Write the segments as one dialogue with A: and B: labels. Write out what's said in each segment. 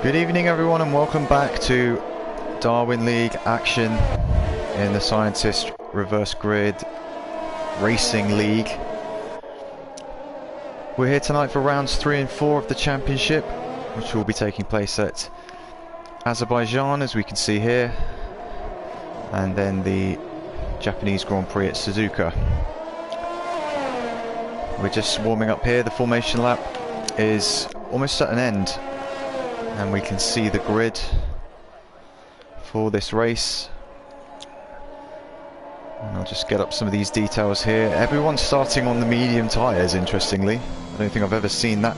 A: Good evening everyone and welcome back to Darwin League action in the Scientist Reverse Grid Racing League. We're here tonight for rounds 3 and 4 of the championship, which will be taking place at Azerbaijan, as we can see here, and then the Japanese Grand Prix at Suzuka. We're just warming up here. The formation lap is almost at an end, and we can see the grid for this race. And I'll just get up some of these details here. Everyone's starting on the medium tyres, interestingly. I don't think I've ever seen that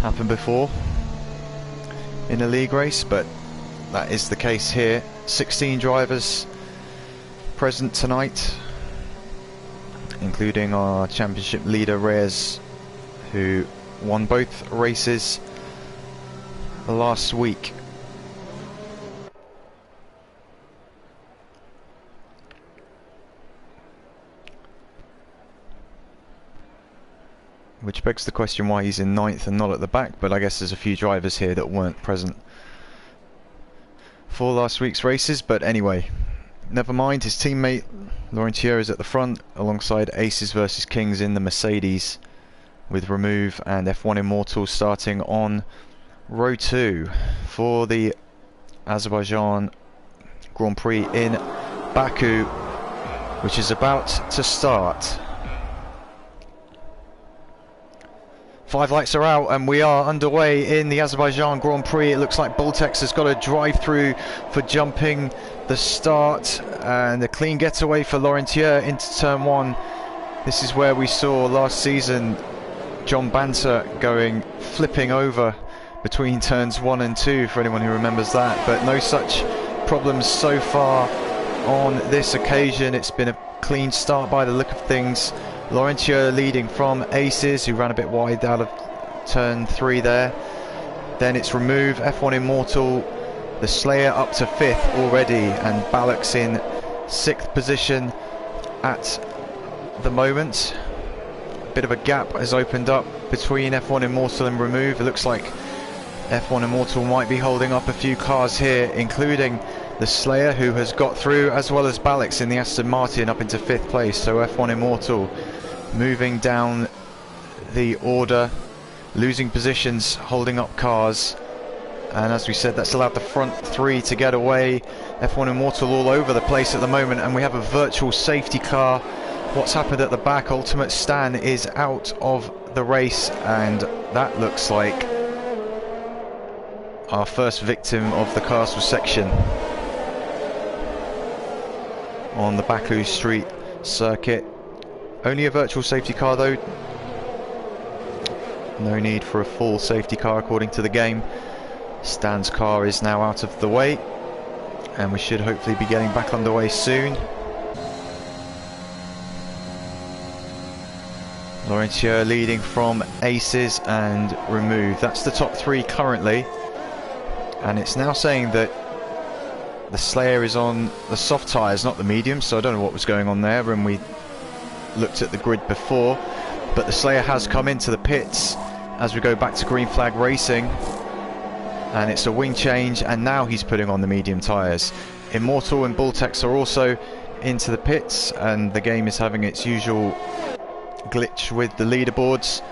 A: happen before in a league race, but that is the case here. 16 drivers present tonight, including our championship leader Reyes, who won both races last week. Which begs the question why he's in 9th and not at the back, but I guess there's a few drivers here that weren't present for last week's races. But anyway, never mind. His teammate Laurentier is at the front alongside Aces versus Kings in the Mercedes, with Remove and F1 Immortal starting on row 2 for the Azerbaijan Grand Prix in Baku, which is about to start. 5 lights are out and we are underway in the Azerbaijan Grand Prix. It looks like Boltex has got a drive through for jumping the start, and a clean getaway for Laurentier into turn 1. This is where we saw last season John Banter flipping over between turns 1 and 2, for anyone who remembers that, but no such problems so far on this occasion. It's been a clean start by the look of things. Laurentier leading from Aces, who ran a bit wide out of turn 3 there. Then it's Remove, F1 Immortal, the Slayer up to 5th already, and Balak's in 6th position at the moment. A bit of a gap has opened up between F1 Immortal and Remove. It looks like F1 Immortal might be holding up a few cars here, including the Slayer, who has got through, as well as Balix in the Aston Martin up into 5th place. So F1 Immortal moving down the order, losing positions, holding up cars, and as we said, that's allowed the front 3 to get away. F1 Immortal all over the place at the moment, and we have a virtual safety car. What's happened at the back? Ultimate Stan is out of the race, and that looks like our first victim of the castle section on the Baku Street circuit. Only a virtual safety car though. No need for a full safety car according to the game. Stan's car is now out of the way, and we should hopefully be getting back underway soon. Laurentier leading from Aces and Remove. That's the top 3 currently. And it's now saying that the Slayer is on the soft tyres, not the medium, so I don't know what was going on there when we looked at the grid before. But the Slayer has come into the pits as we go back to green flag racing, and it's a wing change, and now he's putting on the medium tyres. Immortal and Boltex are also into the pits, and the game is having its usual glitch with the leaderboards,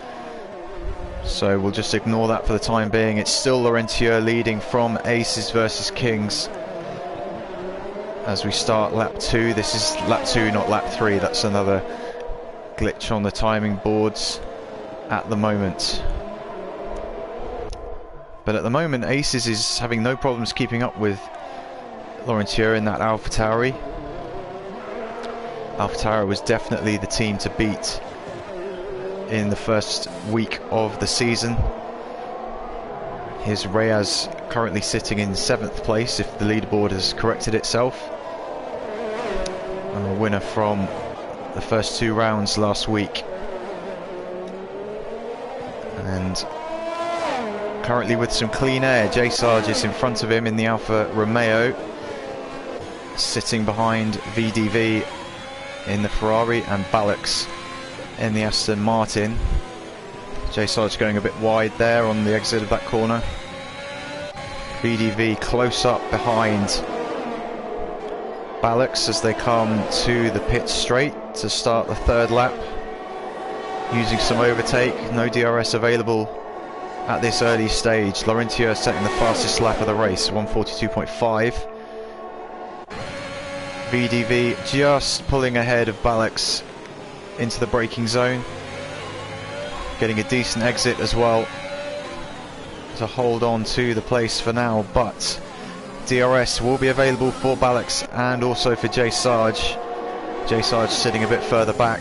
A: so we'll just ignore that for the time being. It's still Laurentier leading from Aces versus Kings as we start lap 2. This is lap 2, not lap 3. That's another glitch on the timing boards at the moment. But at the moment, Aces is having no problems keeping up with Laurentier in that AlphaTauri. AlphaTauri was definitely the team to beat in the first week of the season. Here's Reyes currently sitting in 7th place if the leaderboard has corrected itself. A winner from the first 2 rounds last week. And currently with some clean air, J Sarge is in front of him in the Alfa Romeo, sitting behind VDV in the Ferrari, and Balix in the Aston Martin. J Sarge going a bit wide there on the exit of that corner. VDV close up behind Ballux as they come to the pit straight to start the third lap, using some overtake. No DRS available at this early stage. Laurentia setting the fastest lap of the race, 1:42.5. VDV just pulling ahead of Ballux into the braking zone, getting a decent exit as well to hold on to the place for now, but DRS will be available for Ballux and also for Jay Sarge. Jay Sarge sitting a bit further back,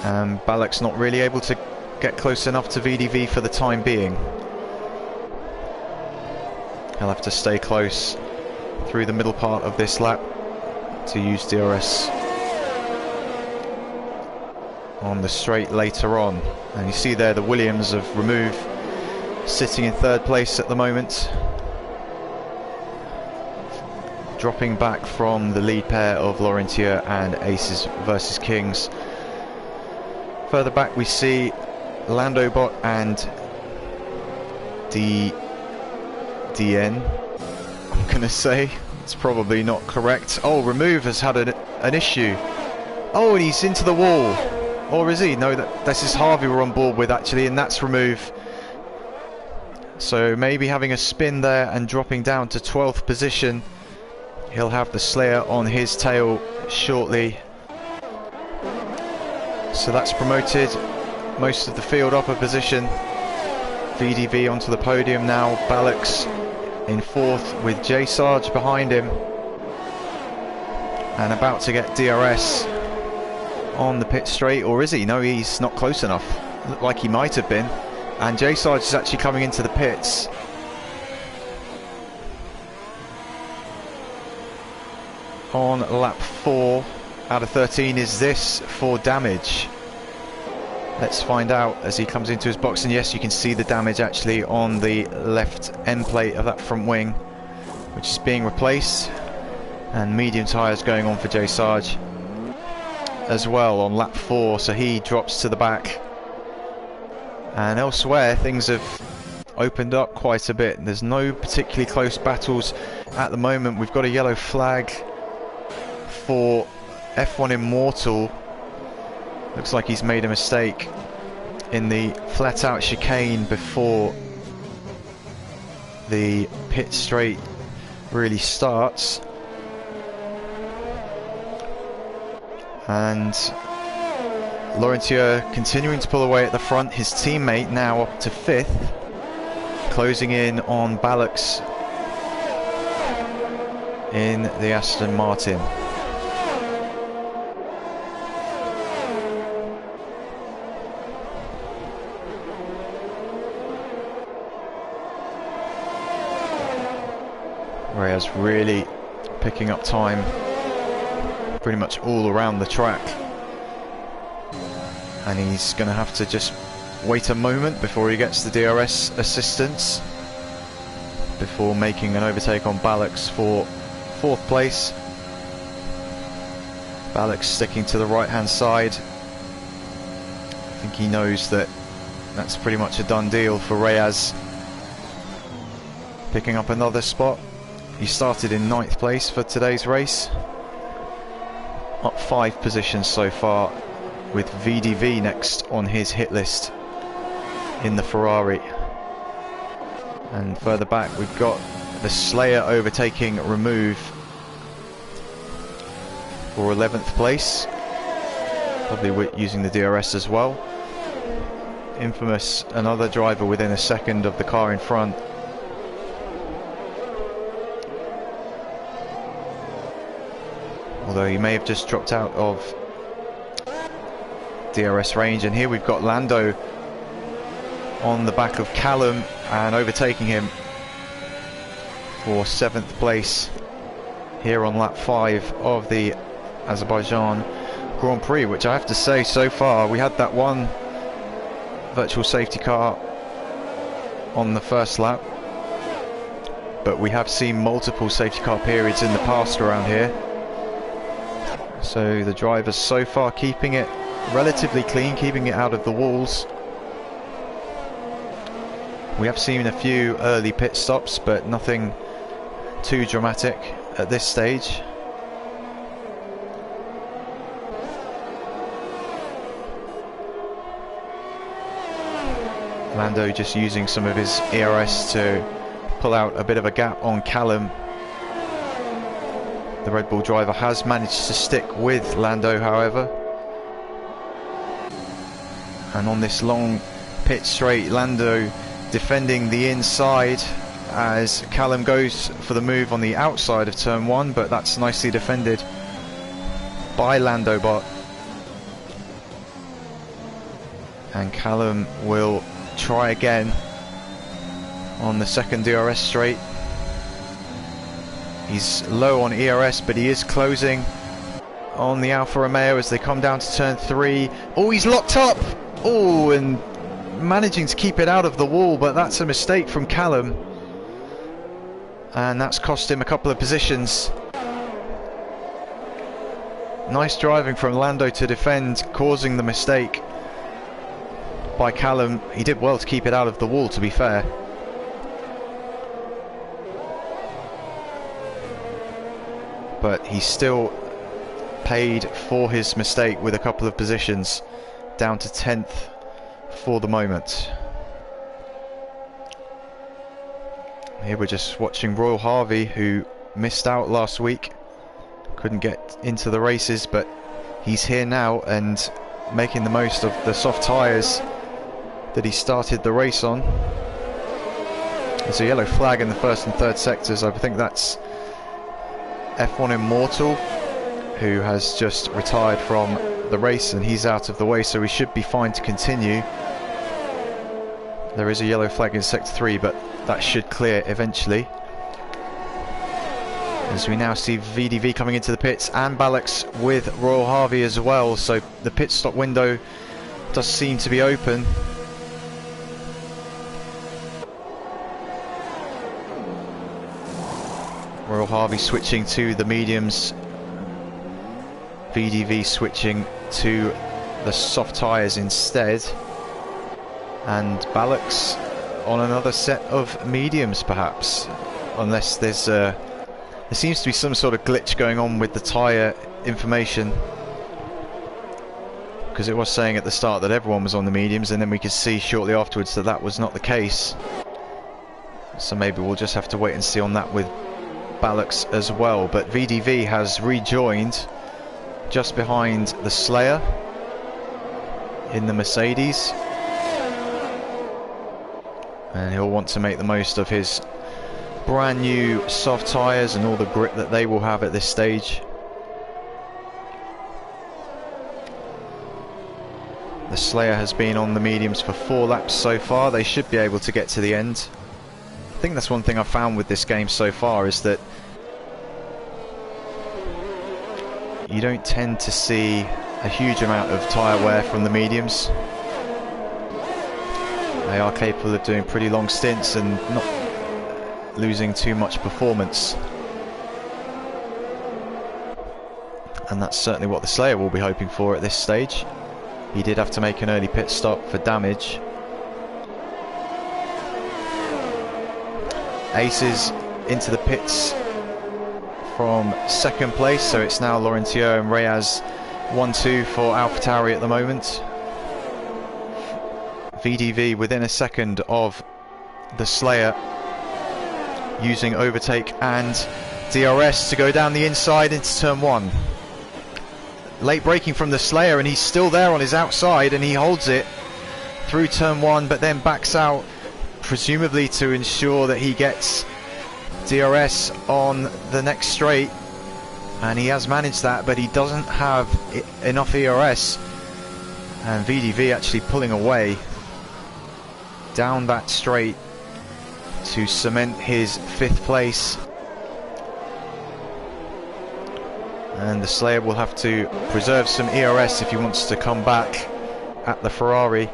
A: and Ballux not really able to get close enough to VDV for the time being. He'll have to stay close through the middle part of this lap to use DRS on the straight later on. And you see there the Williams of Remove sitting in third place at the moment, dropping back from the lead pair of Laurentia and Aces versus Kings. Further back we see Landobot and DN. I'm gonna say it's probably not correct. Oh, Remove has had an issue. Oh, and he's into the wall. Or is he? No, this is Harvey we're on board with actually, and that's Remove. So maybe having a spin there and dropping down to 12th position. He'll have the Slayer on his tail shortly. So that's promoted most of the field upper position. VDV onto the podium now. Ballux in fourth with Jay Sarge behind him, and about to get DRS on the pit straight. Or is he? No, he's not close enough. Looked like he might have been. And Jay Sarge is actually coming into the pits. On lap 4 out of 13. Is this for damage? Let's find out as he comes into his box. And yes, you can see the damage actually on the left end plate of that front wing, which is being replaced. And medium tyres going on for Jay Sarge as well on lap 4, so he drops to the back. And elsewhere things have opened up quite a bit. There's no particularly close battles at the moment. We've got a yellow flag for F1 Immortal. Looks like he's made a mistake in the flat out chicane before the pit straight really starts. And Laurentia continuing to pull away at the front. His teammate now up to 5th, closing in on Ballux in the Aston Martin. Reyes really picking up time pretty much all around the track, and he's going to have to just wait a moment before he gets the DRS assistance before making an overtake on Ballux for 4th place. Ballux sticking to the right hand side. I think he knows that that's pretty much a done deal for Reyes, picking up another spot. He started in 9th place for today's race, up 5 positions so far, with VDV next on his hit list in the Ferrari. And further back we've got the Slayer overtaking Remove for 11th place, probably using the DRS as well. Infamous, another driver within a second of the car in front. Although he may have just dropped out of DRS range. And here we've got Lando on the back of Callum and overtaking him for 7th place here on lap 5 of the Azerbaijan Grand Prix, which I have to say, so far we had that one virtual safety car on the first lap, but we have seen multiple safety car periods in the past around here. So the drivers so far keeping it relatively clean, keeping it out of the walls. We have seen a few early pit stops, but nothing too dramatic at this stage. Lando just using some of his ERS to pull out a bit of a gap on Callum. The Red Bull driver has managed to stick with Lando, however. And on this long pit straight, Lando defending the inside as Callum goes for the move on the outside of turn 1, but that's nicely defended by Lando Bot. And Callum will try again on the second DRS straight. He's low on ERS, but he is closing on the Alfa Romeo as they come down to turn 3. Oh, he's locked up! Oh, and managing to keep it out of the wall, but that's a mistake from Callum. And that's cost him a couple of positions. Nice driving from Lando to defend, causing the mistake by Callum. He did well to keep it out of the wall, to be fair. But he still paid for his mistake with a couple of positions, down to 10th for the moment. Here we're just watching Royal Harvey, who missed out last week, couldn't get into the races, but he's here now and making the most of the soft tyres that he started the race on. There's a yellow flag in the first and third sectors. I think that's F1 Immortal, who has just retired from the race, and he's out of the way, so we should be fine to continue. There is a yellow flag in sector 3, but that should clear eventually. As we now see VDV coming into the pits, and Ballux with Royal Harvey as well, so the pit stop window does seem to be open. Royal Harvey switching to the mediums, VDV switching to the soft tyres instead, and Ballux on another set of mediums perhaps, unless there seems to be some sort of glitch going on with the tyre information, because it was saying at the start that everyone was on the mediums, and then we could see shortly afterwards that that was not the case. So maybe we'll just have to wait and see on that with Ballux as well. But VDV has rejoined just behind the Slayer in the Mercedes, and he'll want to make the most of his brand new soft tyres and all the grip that they will have at this stage. The Slayer has been on the mediums for 4 laps so far. They should be able to get to the end. I think that's one thing I've found with this game so far, is that you don't tend to see a huge amount of tyre wear from the mediums. They are capable of doing pretty long stints and not losing too much performance. And that's certainly what the Slayer will be hoping for at this stage. He did have to make an early pit stop for damage. Aces into the pits from second place, so it's now Laurentio and Reyes 1-2 for AlphaTauri at the moment. VDV within a second of the Slayer, using overtake and DRS to go down the inside into turn 1. Late braking from the Slayer, and he's still there on his outside, and he holds it through turn 1, but then backs out, presumably to ensure that he gets DRS on the next straight, and he has managed that, but he doesn't have enough ERS, and VDV actually pulling away down that straight to cement his 5th place. And the Slayer will have to preserve some ERS if he wants to come back at the Ferrari.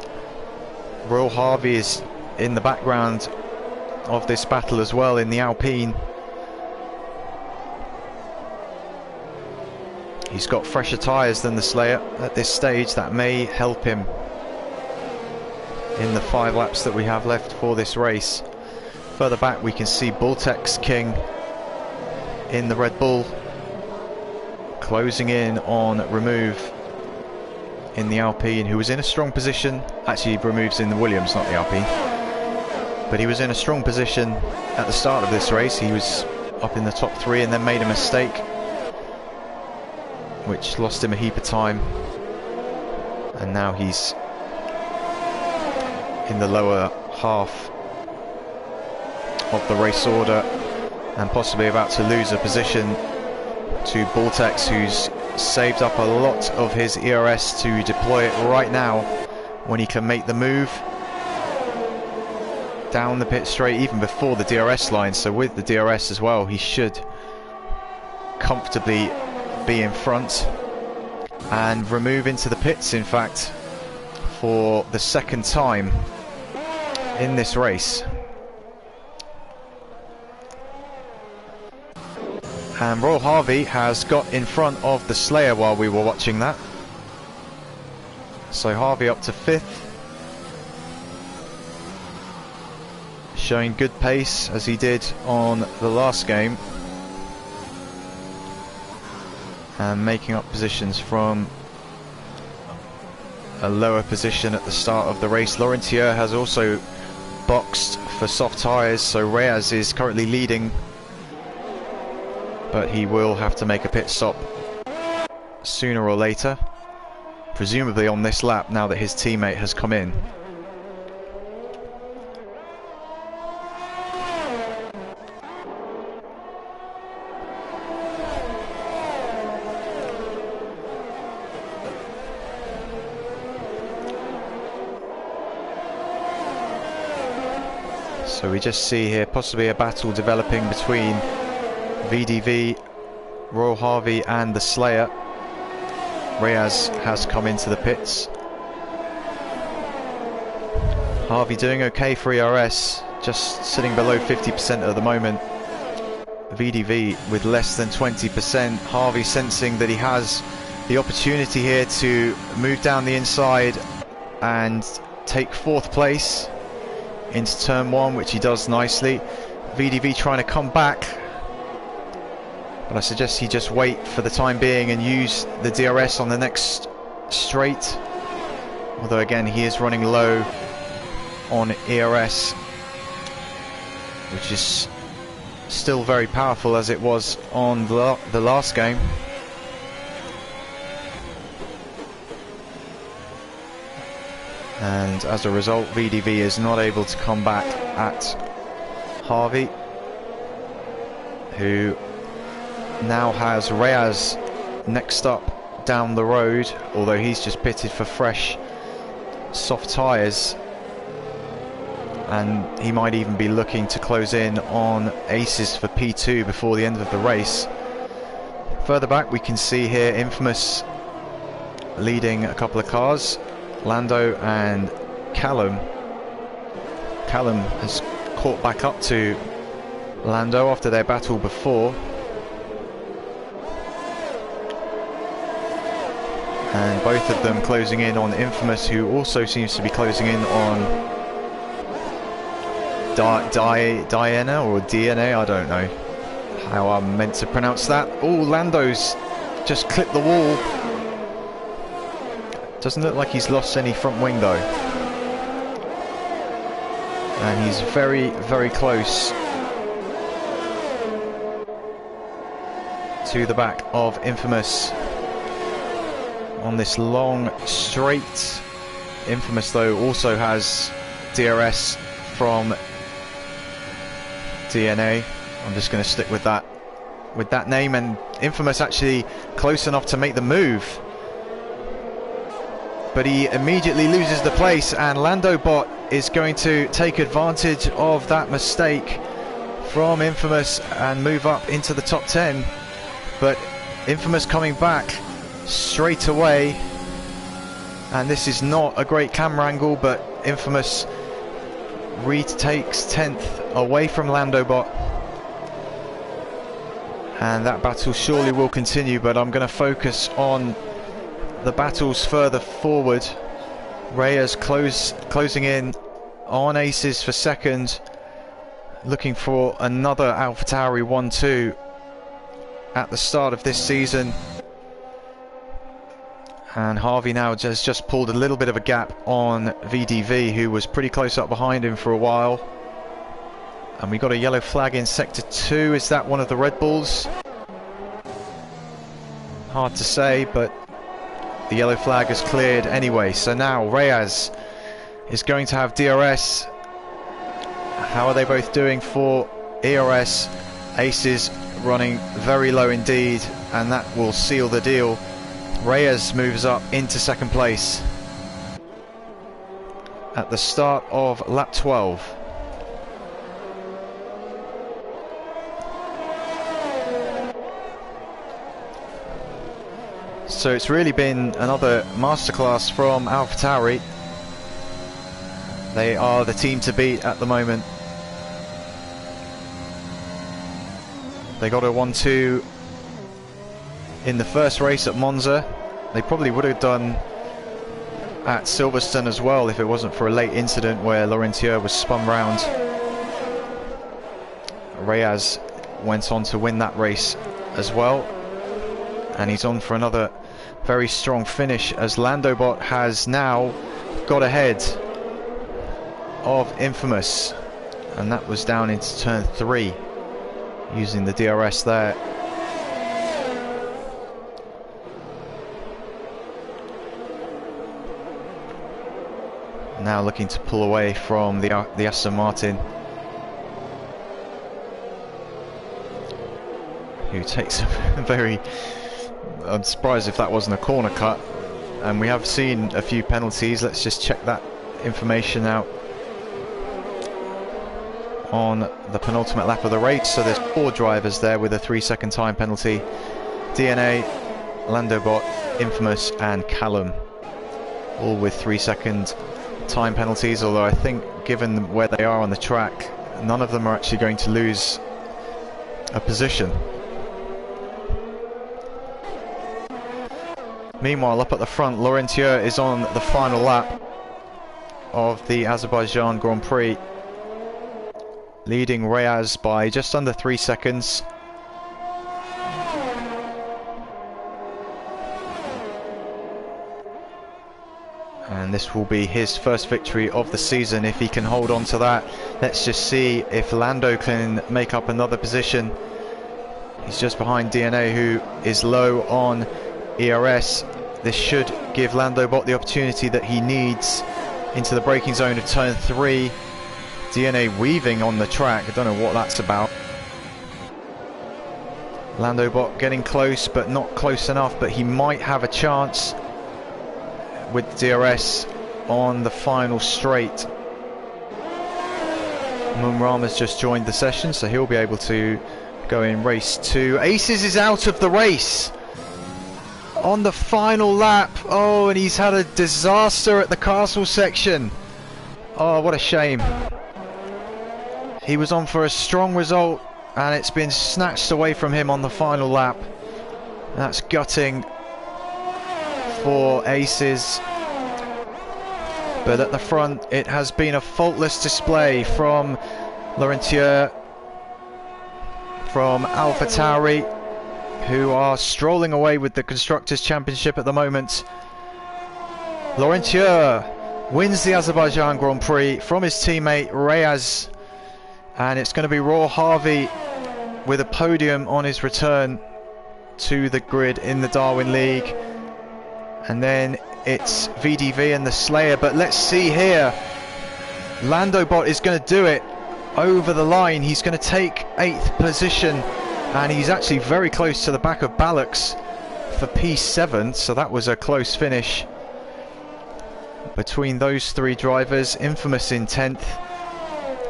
A: Royal Harvey is in the background of this battle as well in the Alpine. He's got fresher tyres than the Slayer at this stage. That may help him. in the 5 laps that we have left for this race. Further back we can see Baltex King in the Red Bull, closing in on Remove in the Alpine, who was in a strong position. Actually, Remove's in the Williams, not the Alpine, but he was in a strong position at the start of this race. He was up in the top 3 and then made a mistake which lost him a heap of time, and now he's in the lower half of the race order and possibly about to lose a position to Baltex, who's saved up a lot of his ERS to deploy it right now when he can make the move down the pit straight even before the DRS line. So with the DRS as well, he should comfortably be in front and Remove into the pits, in fact, for the second time in this race. And Royal Harvey has got in front of the Slayer while we were watching that. So Harvey up to 5th, showing good pace as he did on the last game, and making up positions from a lower position at the start of the race. Laurentier has also boxed for soft tyres, so Reyes is currently leading, but he will have to make a pit stop sooner or later, presumably on this lap now that his teammate has come in. So we just see here possibly a battle developing between VDV, Royal Harvey and the Slayer. Reyes has come into the pits. Harvey doing okay for ERS, just sitting below 50% at the moment. VDV with less than 20%. Harvey sensing that he has the opportunity here to move down the inside and take 4th place into turn 1, which he does nicely. VDV trying to come back, but I suggest he just wait for the time being and use the DRS on the next straight, although again he is running low on ERS, which is still very powerful as it was on the last game. And as a result, VDV is not able to come back at Harvey, who now has Reyes next up down the road, although he's just pitted for fresh soft tyres, and he might even be looking to close in on aces for P2 before the end of the race. Further back we can see here Infamous leading a couple of cars, Lando and Callum. Callum has caught back up to Lando after their battle before, and both of them closing in on Infamous, who also seems to be closing in on Diana or DNA, I don't know how I'm meant to pronounce that. Oh, Lando's just clipped the wall. Doesn't look like he's lost any front wing though, and he's very, very close to the back of Infamous on this long straight. Infamous though also has DRS from DNA. I'm just going to stick with that name, and Infamous actually close enough to make the move, but he immediately loses the place, and Landobot is going to take advantage of that mistake from Infamous and move up into the top 10. But Infamous coming back straight away, and this is not a great camera angle, but Infamous retakes 10th away from Landobot, and that battle surely will continue, but I'm going to focus on the battles further forward Reyes closing in on Aces for second, looking for another AlphaTauri 1-2 at the start of this season. And Harvey now has just pulled a little bit of a gap on VDV, who was pretty close up behind him for a while. And we got a yellow flag in sector 2. Is that one of the Red Bulls? Hard to say, but the yellow flag is cleared anyway. So now Reyes is going to have DRS. How are they both doing for ERS? Aces running very low indeed, and that will seal the deal. Reyes moves up into second place at the start of lap 12. So it's really been another masterclass from AlphaTauri. They are the team to beat at the moment. They got a 1-2 in the first race at Monza. They probably would have done at Silverstone as well if it wasn't for a late incident where Laurentier was spun round. Reyes went on to win that race as well, and he's on for another very strong finish as Landobot has now got ahead of Infamous, and that was down into turn 3 using the DRS there. Now looking to pull away from the Aston Martin, who takes a very... I'm surprised if that wasn't a corner cut, and we have seen a few penalties. Let's just check that information out on the penultimate lap of the race. So there's 4 drivers there with a 3-second time penalty: DNA, Landobot, Infamous and Callum, all with 3-second time penalties, although I think given where they are on the track, none of them are actually going to lose a position. Meanwhile, up at the front, Laurentier is on the final lap of the Azerbaijan Grand Prix, leading Reyes by just under 3 seconds. And this will be his first victory of the season if he can hold on to that. Let's just see if Lando can make up another position. He's just behind DNA, who is low on ERS. This should give Landobot the opportunity that he needs into the braking zone of turn 3. DNA weaving on the track. I don't know what that's about. Landobot getting close, but not close enough, but he might have a chance with DRS on the final straight. Mumrama's just joined the session, so he'll be able to go in race 2. Aces is out of the race on the final lap. Oh, and he's had a disaster at the castle section. Oh, what a shame. He was on for a strong result, and it's been snatched away from him on the final lap. That's gutting for Aces. But at the front, it has been a faultless display from Laurentier, from AlphaTauri, who are strolling away with the Constructors' Championship at the moment. Laurentier wins the Azerbaijan Grand Prix from his teammate Reyes, and it's going to be Raw Harvey with a podium on his return to the grid in the Darwin League. And then it's VDV and the Slayer, but let's see here. Landobot is going to do it over the line. He's going to take 8th position, and he's actually very close to the back of Ballux for P7, so that was a close finish between those 3 drivers. Infamous in 10th,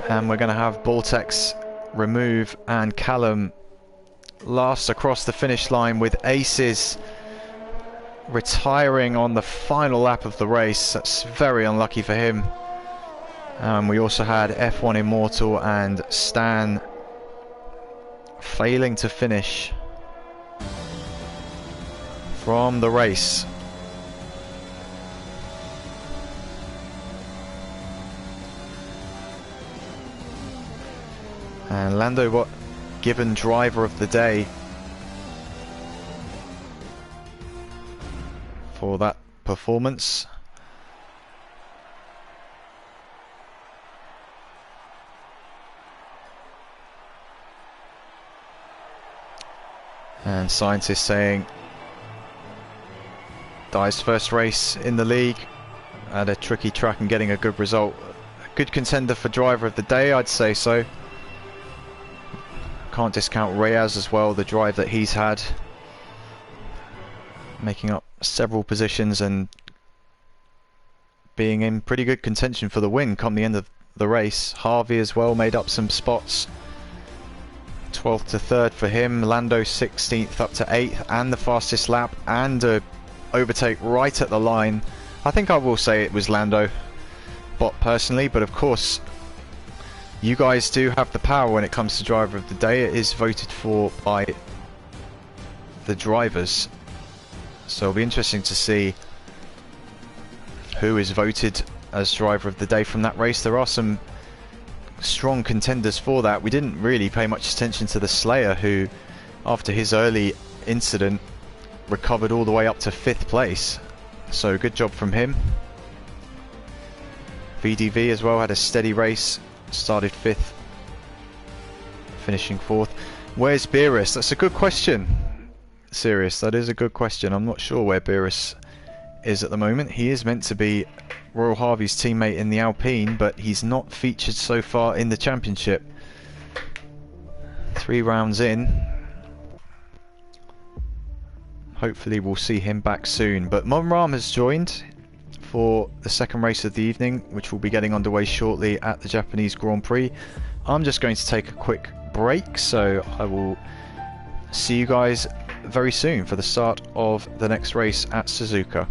A: and we're going to have Baltex remove and Callum last across the finish line, with Aces retiring on the final lap of the race. That's very unlucky for him. We also had F1 Immortal and Stan failing to finish from the race. And Lando what given driver of the day for that performance. And scientists saying Dye's first race in the league at a tricky track and getting a good result. A good contender for driver of the day, I'd say so. Can't discount Reyes as well, the drive that he's had, making up several positions and being in pretty good contention for the win come the end of the race. Harvey as well made up some spots, 12th to 3rd for him. Lando 16th up to 8th, and the fastest lap, and a overtake right at the line. I think I will say it was Lando personally, but of course you guys do have the power when it comes to driver of the day. It is voted for by the drivers, so it'll be interesting to see who is voted as driver of the day from that race. There are some strong contenders for that. We didn't really pay much attention to the Slayer, who after his early incident recovered all the way up to 5th place, so good job from him. VDV as well had a steady race, started 5th, finishing 4th. Where's Beerus? That's a good question. Serious, that is a good question. I'm not sure where Beerus is at the moment. He is meant to be Royal Harvey's teammate in the Alpine, but he's not featured so far in the championship. 3 rounds in. Hopefully we'll see him back soon. But Monram has joined for the second race of the evening, which will be getting underway shortly at the Japanese Grand Prix. I'm just going to take a quick break, so I will see you guys very soon for the start of the next race at Suzuka.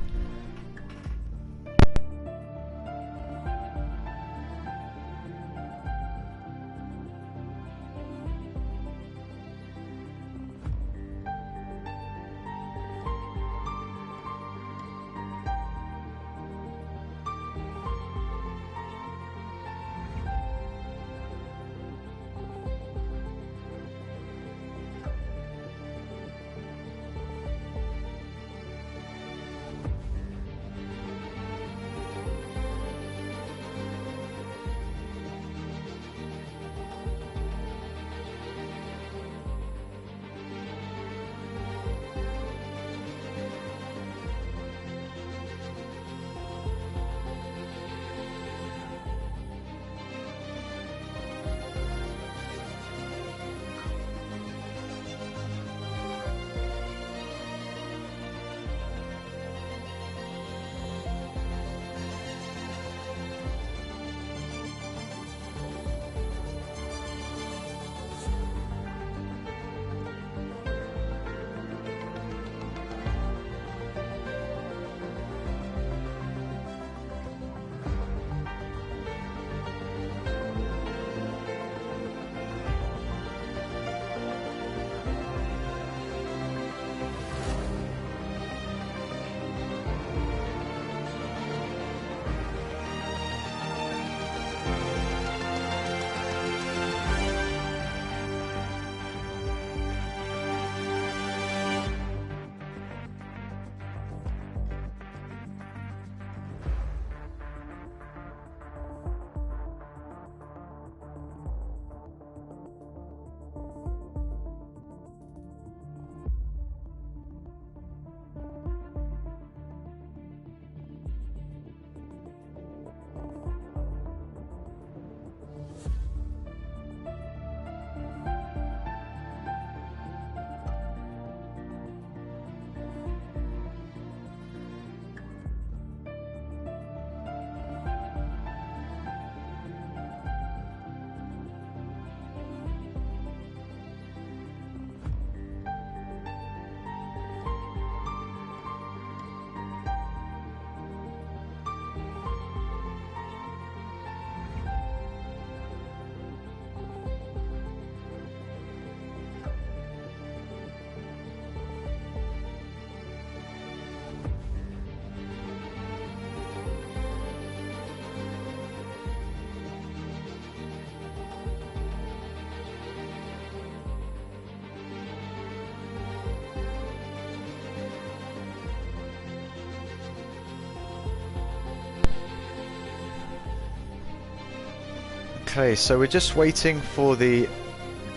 A: Okay, so we're just waiting for the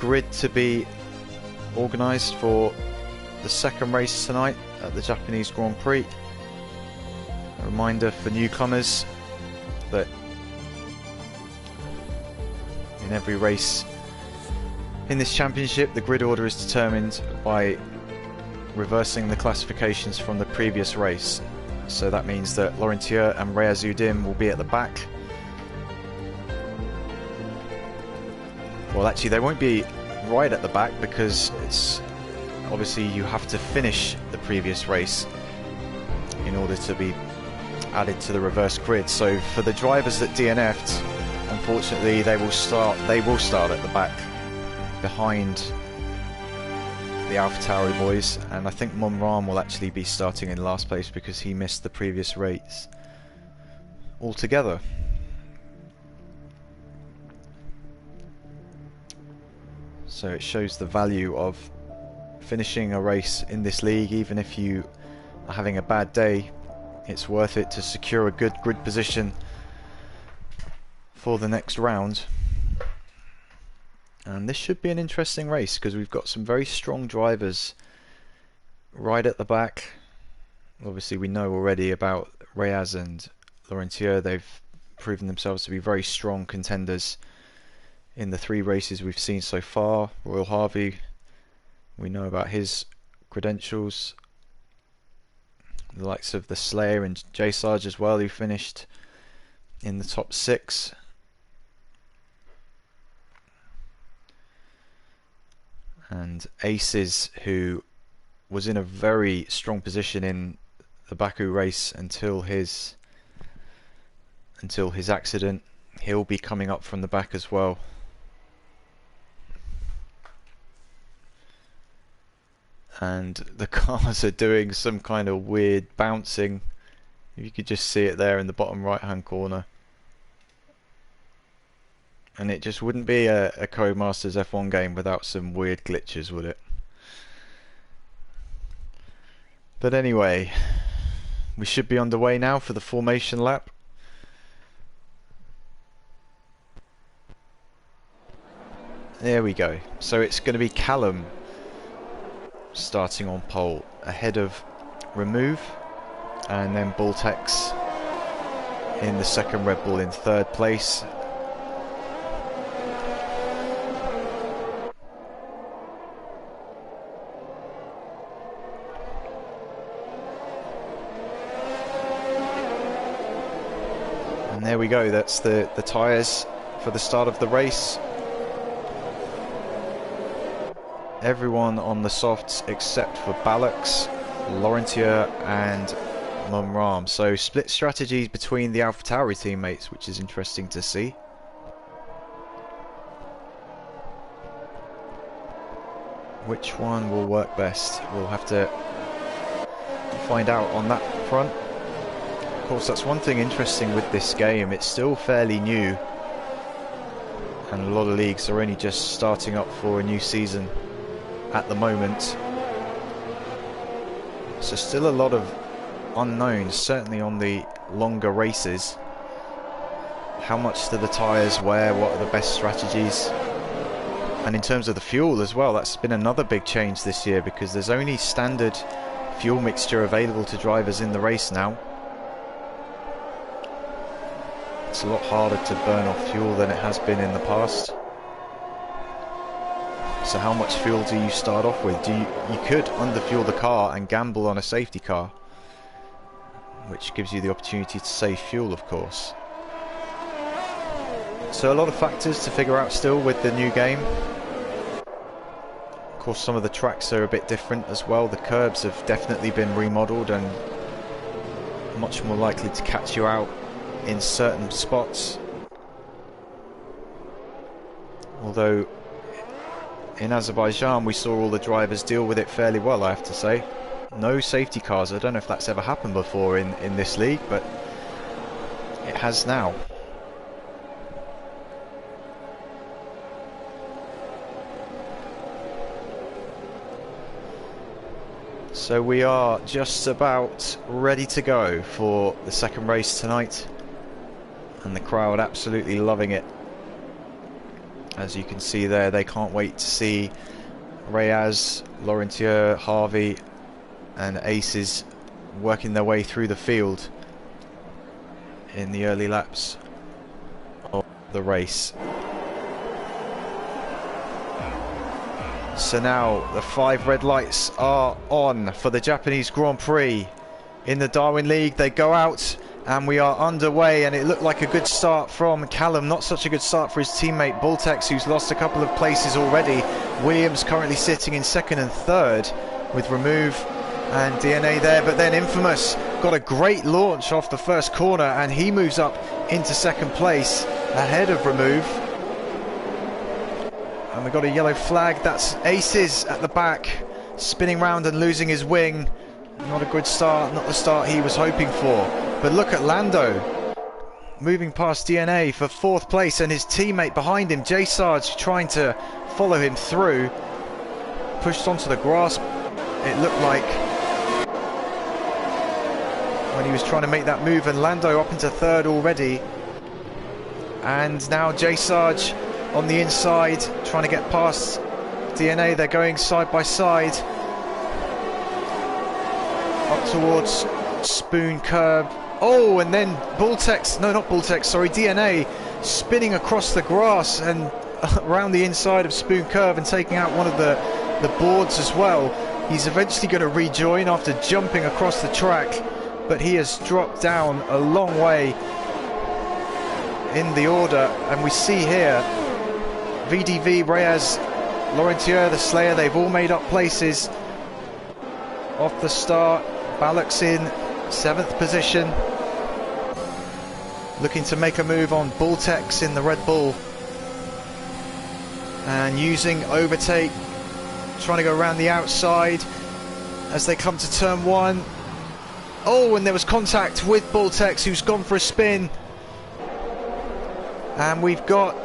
A: grid to be organised for the second race tonight at the Japanese Grand Prix. A reminder for newcomers that in every race in this championship the grid order is determined by reversing the classifications from the previous race. So that means that Laurentier and Reyazuddin will be at the back. Well, actually they won't be right at the back because it's obviously you have to finish the previous race in order to be added to the reverse grid. So for the drivers that DNF'd, unfortunately they will start at the back behind the AlphaTauri boys, and I think Monram will actually be starting in last place because he missed the previous race altogether. So it shows the value of finishing a race in this league. Even if you are having a bad day, it's worth it to secure a good grid position for the next round. And this should be an interesting race because we've got some very strong drivers right at the back. Obviously we know already about Reyes and Laurentier. They've proven themselves to be very strong contenders in the 3 races we've seen so far. Royal Harvey, we know about his credentials. The likes of the Slayer and J Sarge as well, who finished in the top 6. And Aces, who was in a very strong position in the Baku race until his accident. He'll be coming up from the back as well. And the cars are doing some kind of weird bouncing. You could just see it there in the bottom right hand corner. And it just wouldn't be a Codemasters F1 game without some weird glitches, would it? But anyway, we should be underway now for the formation lap. There we go. So it's going to be Callum starting on pole ahead of Remove, and then Baltex in the second Red Bull in 3rd place. And there we go, that's the tyres for the start of the race. Everyone on the softs except for Ballux, Laurentier and Monram. So split strategies between the AlphaTauri teammates, which is interesting to see. Which one will work best? We'll have to find out on that front. Of course, that's one thing interesting with this game. It's still fairly new, and a lot of leagues are only just starting up for a new season at the moment. So still a lot of unknowns, certainly on the longer races. How much do the tyres wear? What are the best strategies? And in terms of the fuel as well, that's been another big change this year, because there's only standard fuel mixture available to drivers in the race now. It's a lot harder to burn off fuel than it has been in the past. So how much fuel do you start off with? You could underfuel the car and gamble on a safety car, which gives you the opportunity to save fuel, of course. So a lot of factors to figure out still with the new game. Of course, some of the tracks are a bit different as well. The curbs have definitely been remodeled and much more likely to catch you out in certain spots. Although in Azerbaijan we saw all the drivers deal with it fairly well, I have to say. No safety cars. I don't know if that's ever happened before in this league, but it has now. So we are just about ready to go for the second race tonight, and the crowd absolutely loving it. As you can see there, they can't wait to see Reyes, Laurentier, Harvey and Aces working their way through the field in the early laps of the race. So now the 5 red lights are on for the Japanese Grand Prix. In the Darwin League, they go out and we are underway, and it looked like a good start from Callum. Not such a good start for his teammate Bultex, who's lost a couple of places already. Williams currently sitting in 2nd and 3rd with Remove and DNA there, but then Infamous got a great launch off the first corner and he moves up into 2nd place ahead of Remove. And we've got a yellow flag. That's Aces at the back, spinning round and losing his wing. Not a good start, not the start he was hoping for. But look at Lando moving past DNA for 4th place, and his teammate behind him, J Sarge, trying to follow him through. Pushed onto the grass, it looked like, when he was trying to make that move, and Lando up into 3rd already. And now J Sarge on the inside, trying to get past DNA. They're going side by side up towards Spoon Curb. Oh, and then Bultex, no, not Bultex, sorry, DNA spinning across the grass and around the inside of Spoon Curve and taking out one of the boards as well. He's eventually going to rejoin after jumping across the track, but he has dropped down a long way in the order. And we see here VDV, Reyes, Laurentier, the Slayer, they've all made up places off the start. Balak's in 7th position, looking to make a move on Bultex in the Red Bull, and using overtake, trying to go around the outside as they come to turn 1. Oh, and there was contact with Bultex, who's gone for a spin, and we've got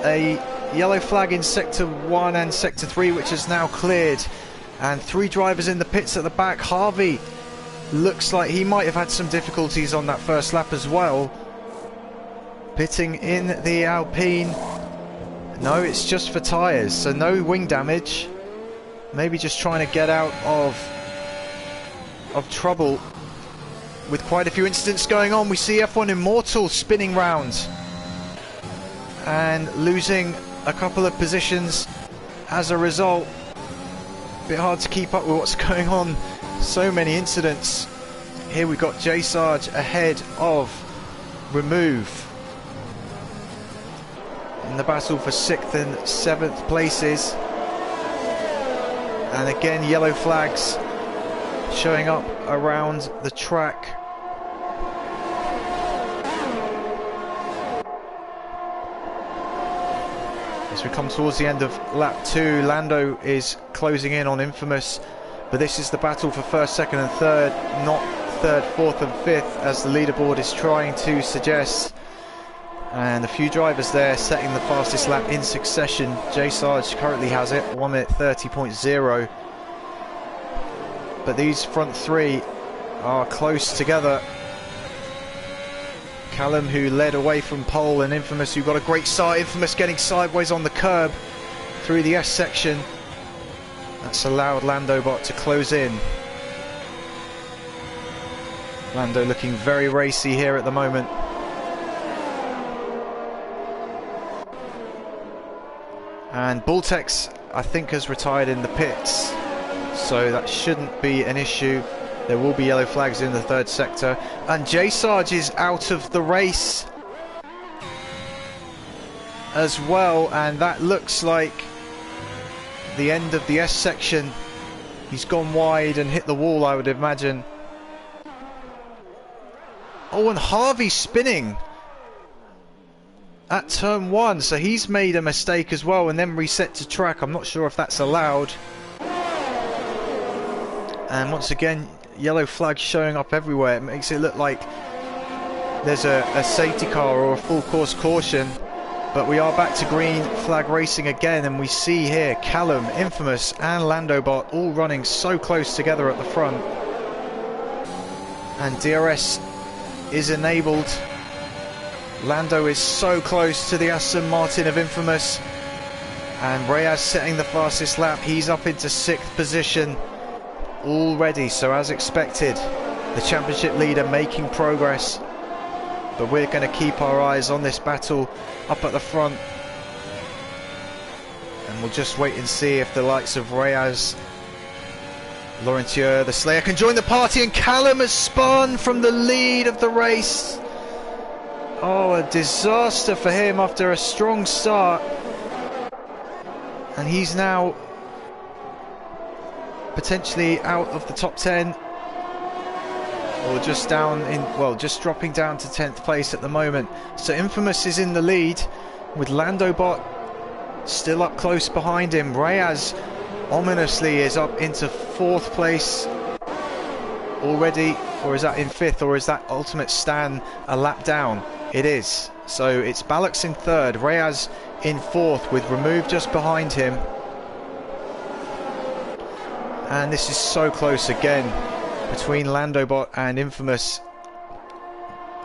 A: a yellow flag in sector 1 and sector 3, which is now cleared, and 3 drivers in the pits at the back. Harvey looks like he might have had some difficulties on that first lap as well, pitting in the Alpine. No, it's just for tyres, so no wing damage. Maybe just trying to get out of trouble with quite a few incidents going on. We see F1 Immortal spinning round and losing a couple of positions as a result. A bit hard to keep up with what's going on. So many incidents. Here we've got J Sarge ahead of Remove in the battle for 6th and 7th places. And again, yellow flags showing up around the track. As we come towards the end of lap 2, Lando is closing in on Infamous, but this is the battle for 1st, 2nd and 3rd, not 3rd, 4th and 5th, as the leaderboard is trying to suggest. And a few drivers there setting the fastest lap in succession. J Sarge currently has it, 1 minute 30.0. But these front 3 are close together. Callum, who led away from pole, and Infamous, who got a great start. Infamous getting sideways on the curb through the S section. That's allowed Landobot to close in. Lando looking very racy here at the moment. And Bultex, I think, has retired in the pits, so that shouldn't be an issue. There will be yellow flags in the 3rd sector, and J Sarge is out of the race as well, and that looks like the end of the S section. He's gone wide and hit the wall, I would imagine. Oh, and Harvey spinning at turn 1, so he's made a mistake as well and then reset to track. I'm not sure if that's allowed. And once again, yellow flag showing up everywhere. It makes it look like there's a safety car or a full course caution, but we are back to green flag racing again, and we see here Callum, Infamous and Landobot all running so close together at the front, and DRS is enabled. Lando is so close to the Aston Martin of Infamous, and Reyes setting the fastest lap. He's up into 6th position already, so as expected, the championship leader making progress. But we're going to keep our eyes on this battle up at the front, and we'll just wait and see if the likes of Reyes, Laurentier, the Slayer can join the party. And Callum has spun from the lead of the race. Oh, a disaster for him after a strong start, and he's now potentially out of the top 10, or just down in, well, just dropping down to 10th place at the moment. So Infamous is in the lead with Landobot still up close behind him. Reyes ominously is up into 4th place already, or is that in 5th, or is that ultimate Stan a lap down? It is. So it's Ballux in 3rd, Reyes in 4th with Remove just behind him. And this is so close again between Landobot and Infamous.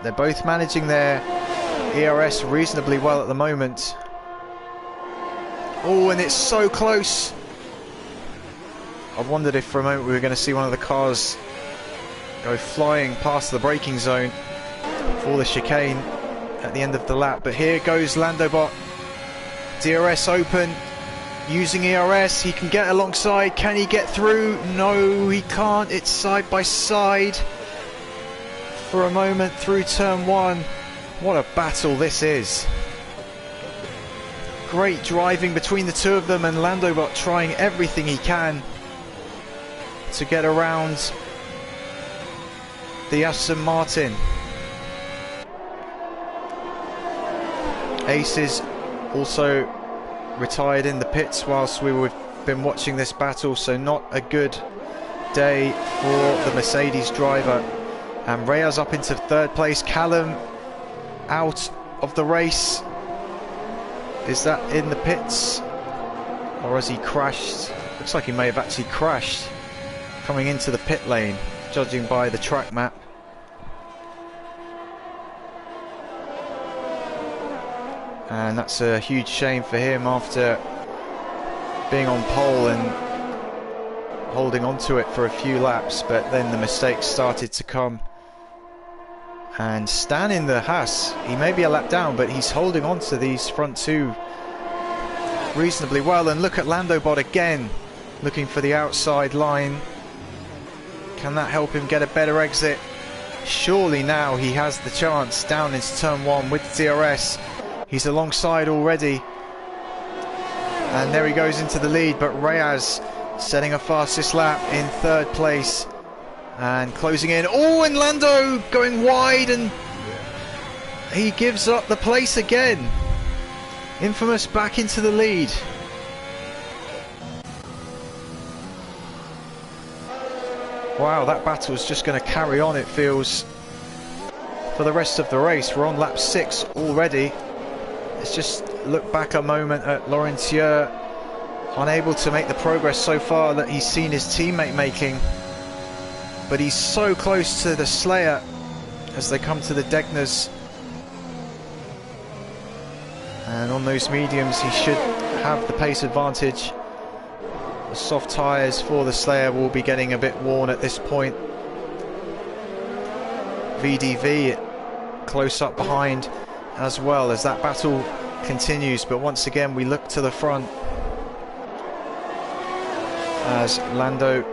A: They're both managing their ERS reasonably well at the moment. Oh, and it's so close. I wondered if for a moment we were going to see one of the cars go flying past the braking zone for the chicane at the end of the lap. But here goes Landobot, DRS open, using ERS. He can get alongside. Can he get through? No, he can't. It's side by side for a moment through turn 1. What a battle this is. Great driving between the two of them, and Landobot trying everything he can to get around the Aston Martin. Ace is also retired in the pits whilst we've been watching this battle, so not a good day for the Mercedes driver. And Reyes up into 3rd place. Callum out of the race. Is that in the pits, or has he crashed? Looks like he may have actually crashed coming into the pit lane, judging by the track map. And that's a huge shame for him after being on pole and holding on to it for a few laps, but then the mistakes started to come. And Stan in the Haas, he may be a lap down, but he's holding on to these front two reasonably well. And look at Landobot again, looking for the outside line. Can that help him get a better exit? Surely now he has the chance down into turn 1 with DRS. He's alongside already, and there he goes into the lead. But Reyes setting a fastest lap in 3rd place and closing in. Oh, and Lando going wide, and he gives up the place again. Infamous back into the lead. Wow, that battle is just going to carry on, it feels, for the rest of the race. We're on lap 6 already. Let's just look back a moment at Laurentier, unable to make the progress so far that he's seen his teammate making. But he's so close to the Slayer as they come to the Degners. And on those mediums he should have the pace advantage. The soft tyres for the Slayer will be getting a bit worn at this point. VDV close up behind as well as that battle continues. But once again we look to the front as Lando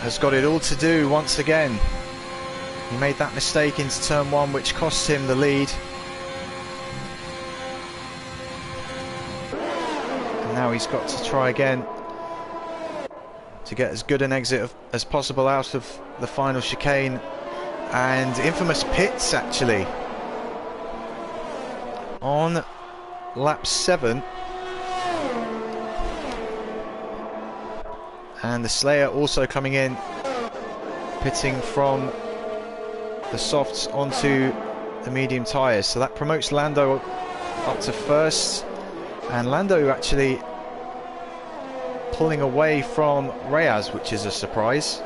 A: has got it all to do once again. He made that mistake into turn 1 which cost him the lead. And now he's got to try again to get as good an exit as possible out of the final chicane. And Infamous pits actually on lap 7, and the Slayer also coming in, pitting from the softs onto the medium tyres, so that promotes Lando up to 1st, and Lando actually pulling away from Reyes, which is a surprise.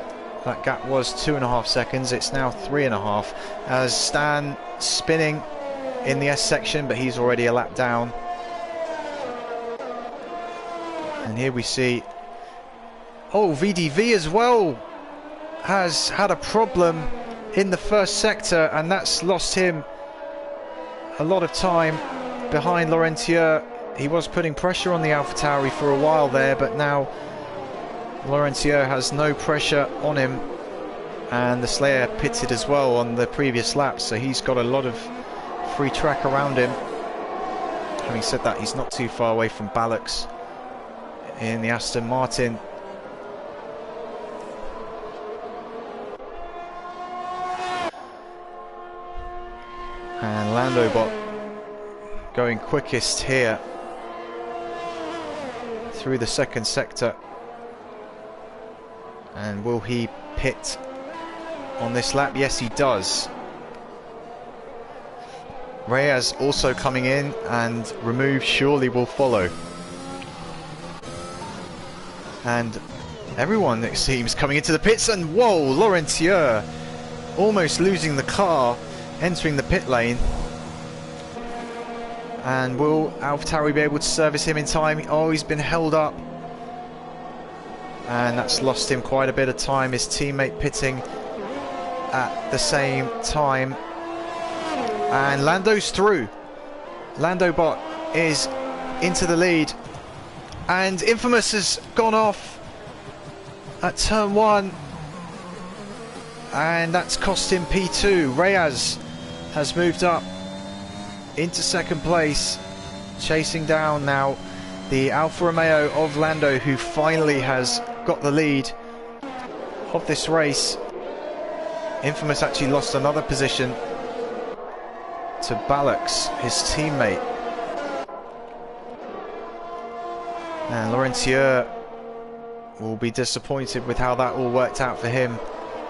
A: That gap was 2.5 seconds. It's now 3.5 as Stan spinning in the S section, but he's already a lap down. And here we see, oh, VDV as well has had a problem in the first sector, and that's lost him a lot of time behind Laurentieux. He was putting pressure on the AlphaTauri for a while there, but now Laurentieux has no pressure on him, and the Slayer pitted as well on the previous lap, so he's got a lot of free track around him. Having said that, he's not too far away from Ballux in the Aston Martin. And Landobot going quickest here through the second sector. And will he pit on this lap? Yes, he does. Reyes also coming in, and Remove surely will follow. And everyone, it seems, coming into the pits, and whoa, Laurentieux almost losing the car, entering the pit lane. And will AlphaTauri be able to service him in time? Oh, he's been held up, and that's lost him quite a bit of time. His teammate pitting at the same time, and Lando's through. Landobot is into the lead, and Infamous has gone off at turn 1, and that's cost him P2. Reyes has moved up into second place, chasing down now the Alfa Romeo of Lando, who finally has got the lead of this race. Infamous actually lost another position to Ballux, his teammate. And Laurentieux will be disappointed with how that all worked out for him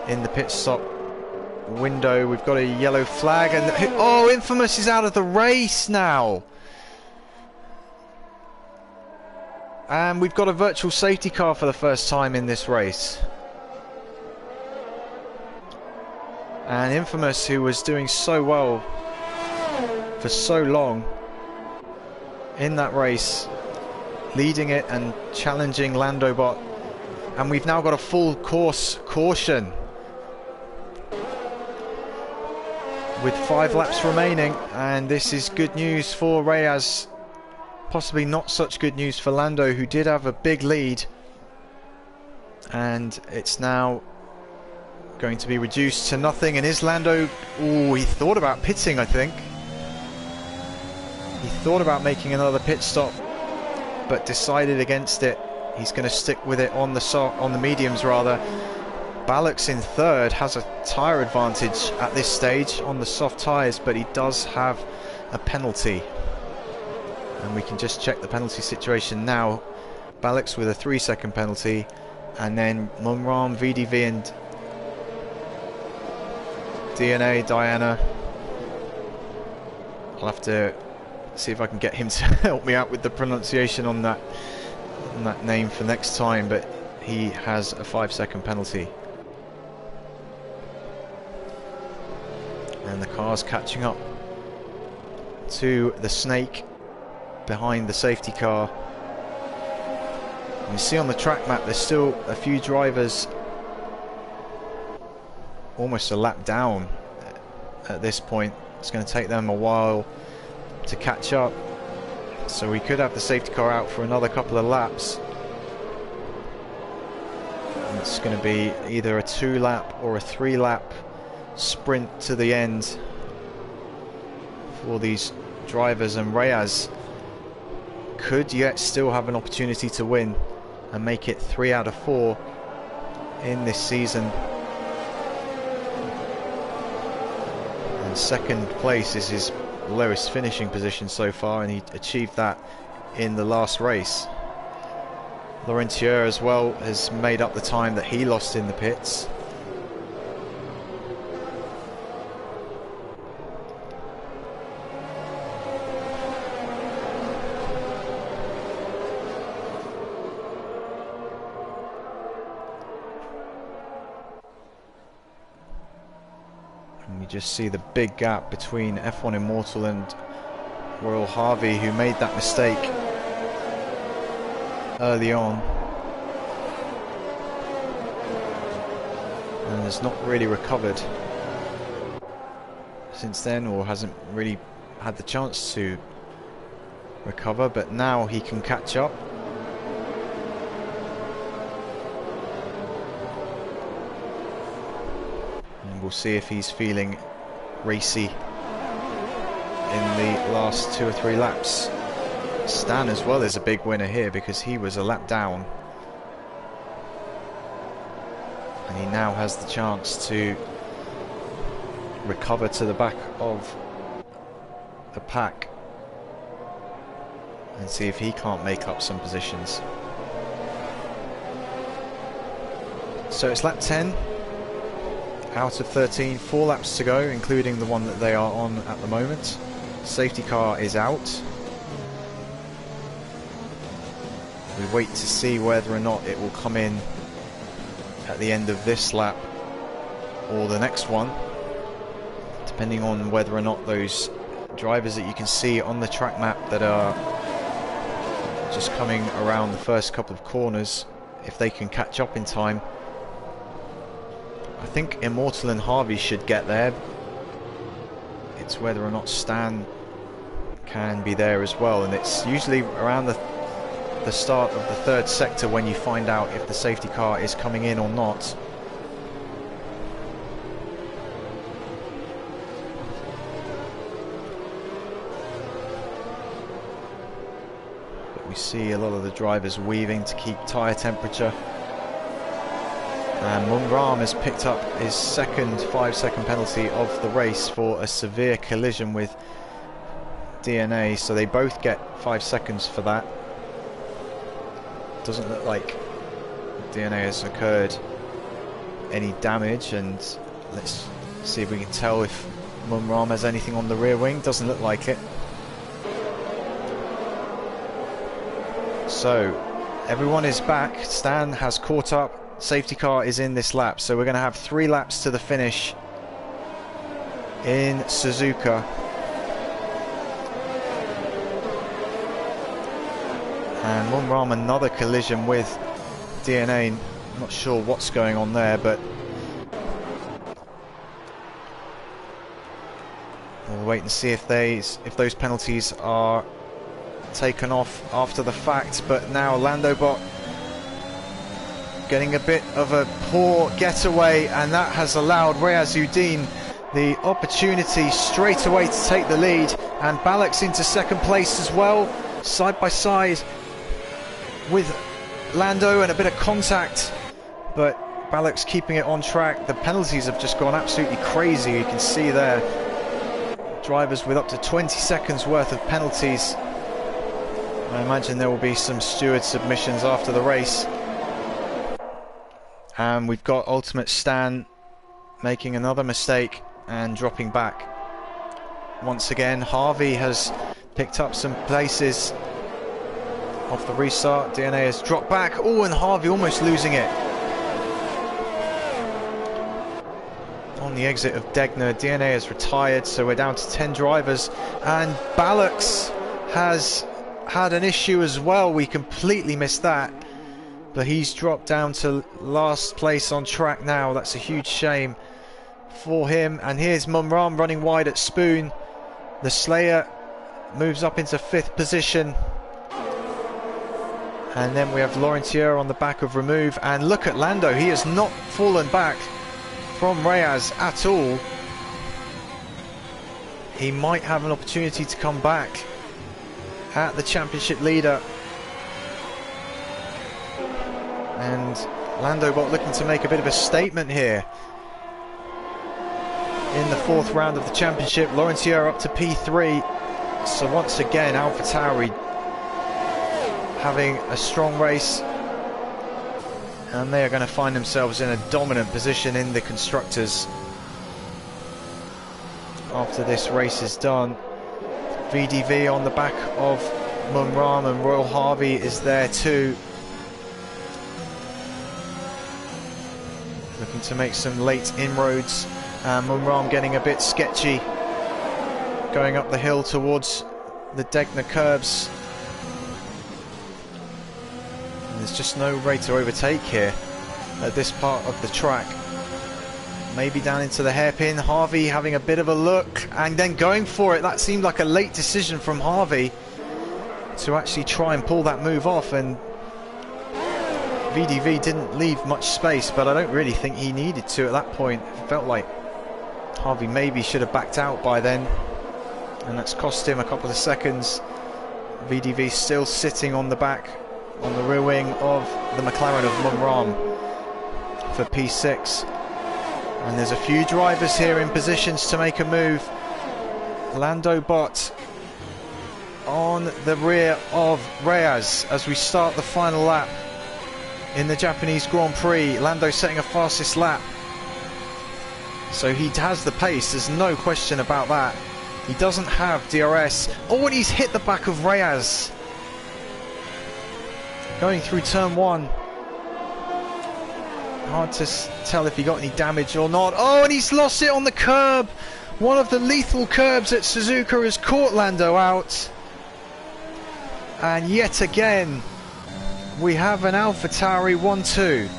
A: in the pit stop window. We've got a yellow flag, and oh, Infamous is out of the race now. And we've got a virtual safety car for the first time in this race. And Infamous, who was doing so well for so long in that race, leading it and challenging Landobot. And we've now got a full course caution with 5 laps remaining, and this is good news for Reyes. Possibly not such good news for Lando, who did have a big lead, and it's now going to be reduced to nothing. And is Lando... oh, he thought about pitting, I think. He thought about making another pit stop, but decided against it. He's going to stick with it on the mediums rather. Ballux in third has a tyre advantage at this stage on the soft tyres, but he does have a penalty. And we can just check the penalty situation now. Ballux with a 3-second penalty, and then Mumram, VDV and Diana. I'll have to see if I can get him to help me out with the pronunciation on that name for next time, but he has a 5-second penalty. And the car's catching up to the Snake behind the safety car. And you see on the track map there's still a few drivers almost a lap down at this point. It's going to take them a while to catch up, so we could have the safety car out for another couple of laps. And it's going to be either a 2-lap or a 3-lap sprint to the end for these drivers, and Reyes could yet still have an opportunity to win and make it 3 out of 4 in this season. And second place is his lowest finishing position so far, and he achieved that in the last race. Laurentieux as well has made up the time that he lost in the pits. You just see the big gap between F1 Immortal and Royal Harvey, who made that mistake early on and has not really recovered since then, or hasn't really had the chance to recover, but now he can catch up. And we'll see if he's feeling racy in the last 2 or 3 laps. Stan as well is a big winner here because he was a lap down, and he now has the chance to recover to the back of the pack and see if he can't make up some positions. So it's lap 10 out of 13, 4 laps to go, including the one that they are on at the moment. Safety car is out. We wait to see whether or not it will come in at the end of this lap or the next one, depending on whether or not those drivers that you can see on the track map that are just coming around the first couple of corners, if they can catch up in time. I think Immortal and Harvey should get there. It's whether or not Stan can be there as well, and it's usually around the start of the 3rd sector when you find out if the safety car is coming in or not. But we see a lot of the drivers weaving to keep tyre temperature. And Munram has picked up his second 5-second penalty of the race for a severe collision with DNA, so they both get 5 seconds for that. Doesn't look like DNA has occurred any damage, and let's see if we can tell if Munram has anything on the rear wing. Doesn't look like it. So everyone is back. Stan has caught up. Safety car is in this lap, so we're going to have 3 laps to the finish in Suzuka. And Munram, another collision with DNA. Not sure what's going on there, but we'll wait and see if those penalties are taken off after the fact. But now Landobot getting a bit of a poor getaway, and that has allowed Riazuddin the opportunity straight away to take the lead, and Balak's into 2nd place as well, side by side with Lando, and a bit of contact, but Balak's keeping it on track. The penalties have just gone absolutely crazy. You can see there drivers with up to 20 seconds worth of penalties. I imagine there will be some steward submissions after the race. And we've got Ultimate Stan making another mistake and dropping back. Once again, Harvey has picked up some places off the restart. DNA has dropped back. Oh, and Harvey almost losing it. On the exit of Degner, DNA has retired, so we're down to 10 drivers. And Balak's has had an issue as well. We completely missed that. But he's dropped down to last place on track now. That's a huge shame for him. And here's Munram running wide at Spoon. The Slayer moves up into 5th position. And then we have Laurentier on the back of Remove. And look at Lando. He has not fallen back from Reyes at all. He might have an opportunity to come back at the championship leader. And Landobot looking to make a bit of a statement here in the 4th round of the championship. Laurentier up to P3. So once again, AlphaTauri having a strong race, and they are going to find themselves in a dominant position in the constructors after this race is done. VDV on the back of Munram, and Royal Harvey is there too, looking to make some late inroads. And Mumram getting a bit sketchy, going up the hill towards the Degner curbs. And there's just no way to overtake here at this part of the track. Maybe down into the hairpin. Harvey having a bit of a look and then going for it. That seemed like a late decision from Harvey to actually try and pull that move off, and VDV didn't leave much space, but I don't really think he needed to at that point. It felt like Harvey maybe should have backed out by then, and that's cost him a couple of seconds. VDV still sitting on the back, on the rear wing of the McLaren of Mumram for P6. And there's a few drivers here in positions to make a move. Lando Bott on the rear of Reyes as we start the final lap in the Japanese Grand Prix. Lando setting a fastest lap, so he has the pace, there's no question about that. He doesn't have DRS. Oh, and he's hit the back of Reyes going through turn 1. Hard to tell if he got any damage or not. Oh, and he's lost it on the curb. One of the lethal curbs at Suzuka has caught Lando out. And yet again, we have an AlphaTauri 1-2.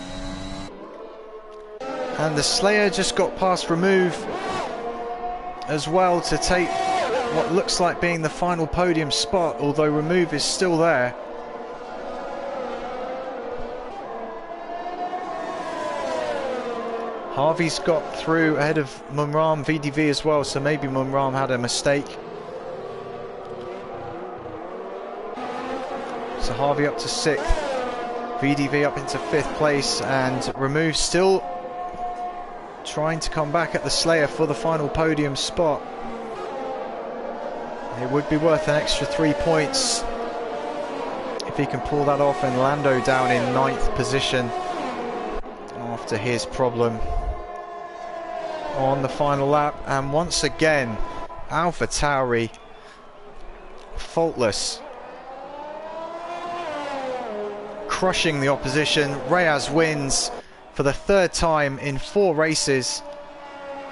A: And the Slayer just got past Remove as well to take what looks like being the final podium spot, although Remove is still there. Harvey's got through ahead of Mumram, VDV as well, so maybe Mumram had a mistake. So Harvey up to 6th, VDV up into 5th place, and Remove still trying to come back at the Slayer for the final podium spot. It would be worth an extra 3 points if he can pull that off, and Lando down in 9th position after his problem on the final lap. And once again, AlphaTauri faultless, crushing the opposition. Reyes wins for the 3rd time in 4 races.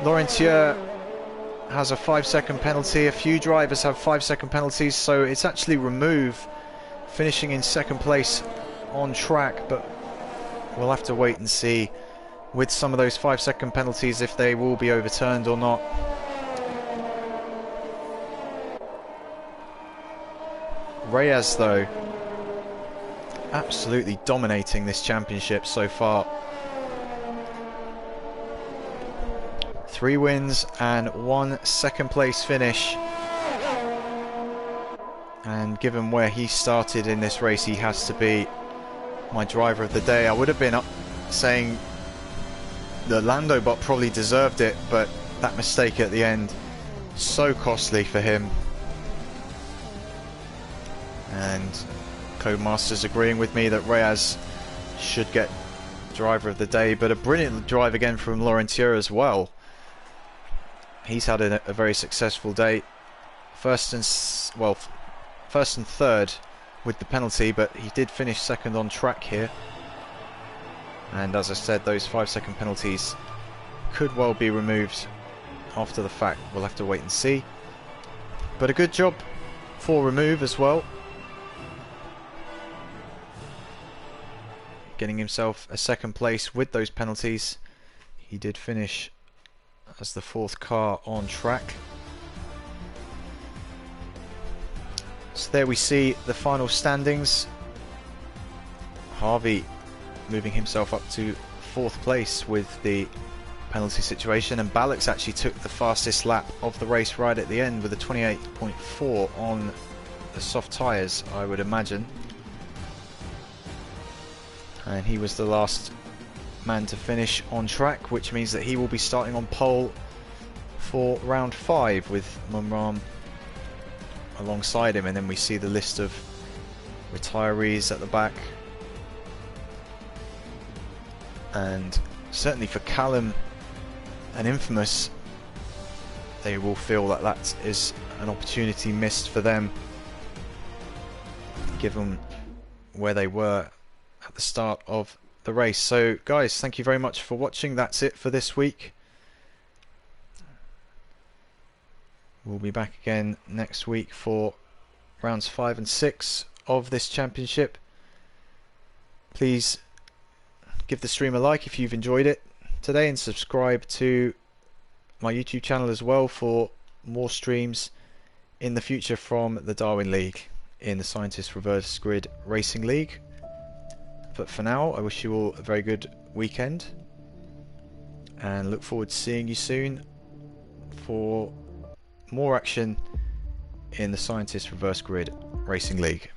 A: Laurentier has a 5-second penalty. A few drivers have 5-second penalties, so it's actually Remove finishing in 2nd place on track, but we'll have to wait and see with some of those 5-second penalties if they will be overturned or not. Reyes, though, absolutely dominating this championship so far. 3 wins and 1 second place finish. And given where he started in this race, he has to be my driver of the day. I would have been up saying the Lando Bot probably deserved it, but that mistake at the end, so costly for him. And Codemasters agreeing with me that Reyes should get driver of the day, but a brilliant drive again from Laurentier as well. He's had a very successful day. First and 3rd with the penalty, but he did finish 2nd on track here. And as I said, those 5-second penalties could well be removed after the fact. We'll have to wait and see. But a good job for Remove as well, getting himself a 2nd place with those penalties. He did finish as the 4th car on track. So there we see the final standings. Harvey moving himself up to 4th place with the penalty situation, and Balix actually took the fastest lap of the race right at the end with a 28.4 on the soft tyres, I would imagine. And he was the last man to finish on track, which means that he will be starting on pole for round 5 with Mumram alongside him. And then we see the list of retirees at the back, and certainly for Callum and Infamous, they will feel that that is an opportunity missed for them, given where they were at the start of the race. So guys, thank you very much for watching. That's it for this week. We'll be back again next week for rounds 5 and 6 of this championship. Please give the stream a like if you've enjoyed it today, and subscribe to my YouTube channel as well for more streams in the future from the Darwin League in the Scientist Reverse Grid Racing League. But for now, I wish you all a very good weekend and look forward to seeing you soon for more action in the Scientist Reverse Grid Racing League.